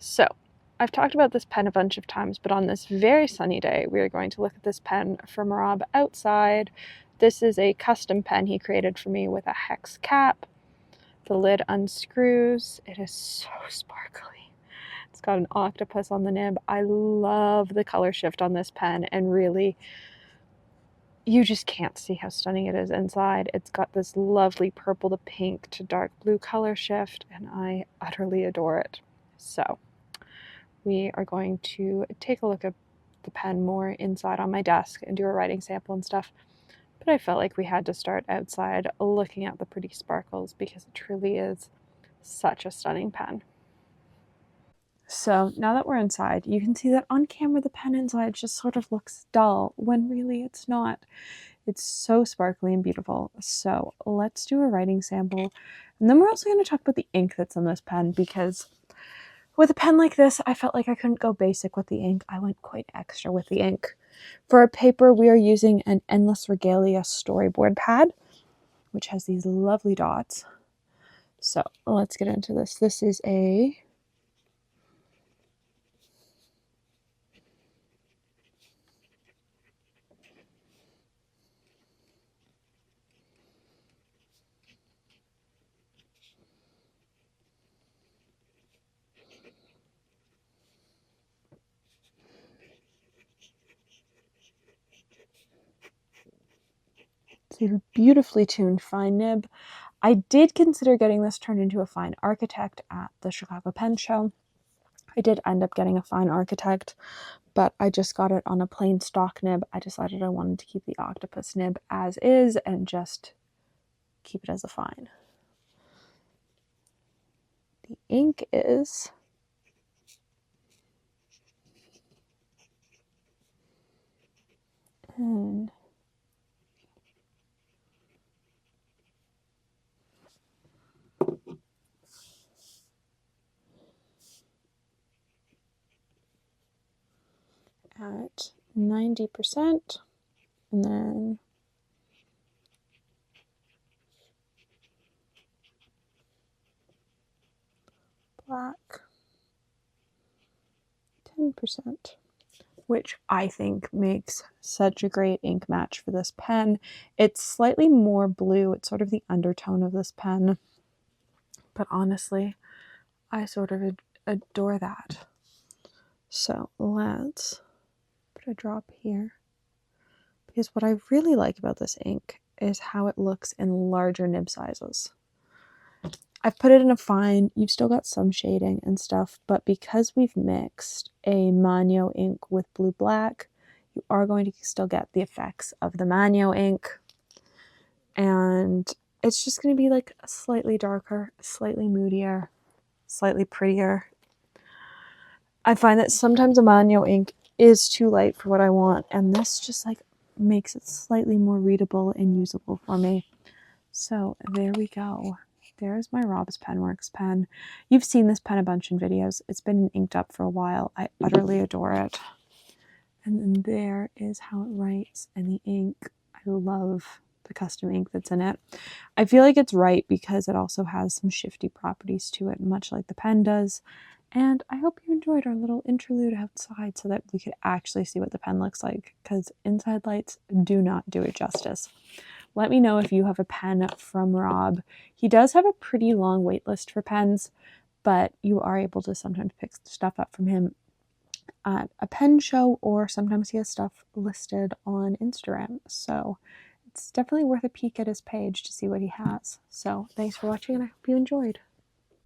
So, I've talked about this pen a bunch of times, but on this very sunny day, we are going to look at this pen from Rob outside. This is a custom pen he created for me with a hex cap. The lid unscrews. It is so sparkly. It's got an octopus on the nib. I love the color shift on this pen, and really, you just can't see how stunning it is inside. It's got this lovely purple to pink to dark blue color shift, and I utterly adore it. So, we are going to take a look at the pen more inside on my desk and do a writing sample and stuff. But I felt like we had to start outside looking at the pretty sparkles because it truly is such a stunning pen. So now that we're inside, you can see that on camera the pen inside just sort of looks dull when really it's not. It's so sparkly and beautiful. So let's do a writing sample. And then we're also going to talk about the ink that's in this pen, because with a pen like this, I felt like I couldn't go basic with the ink. I went quite extra with the ink. For our paper, we are using an Endless Regalia storyboard pad, which has these lovely dots. So let's get into this. This is a beautifully tuned fine nib. I did consider getting this turned into a fine architect at the Chicago Pen Show. I did end up getting a fine architect, but I just got it on a plain stock nib. I decided I wanted to keep the octopus nib as is and just keep it as a fine. The ink is at 90%, and then black 10%, which I think makes such a great ink match for this pen. It's slightly more blue. It's sort of the undertone of this pen, but honestly, I sort of adore that. So let's put a drop here, because what I really like about this ink is how it looks in larger nib sizes. I've put it in a fine. You've still got some shading and stuff, but because we've mixed a Magno ink with blue black, you are going to still get the effects of the Magno ink, and it's just going to be like slightly darker, slightly moodier, slightly prettier. I find that sometimes a Magno ink is too light for what I want, and this just like makes it slightly more readable and usable for me. So there we go. There's my Rob's Penworks pen. You've seen this pen a bunch in videos. It's been inked up for a while. I utterly adore it. And then there is how it writes, and the ink. I love the custom ink that's in it. I feel like it's right because it also has some shifty properties to it, much like the pen does. And I hope you enjoyed our little interlude outside so that we could actually see what the pen looks like, because inside lights do not do it justice. Let me know if you have a pen from Rob. He does have a pretty long wait list for pens, but you are able to sometimes pick stuff up from him at a pen show, or sometimes he has stuff listed on Instagram. So it's definitely worth a peek at his page to see what he has. So thanks for watching, and I hope you enjoyed.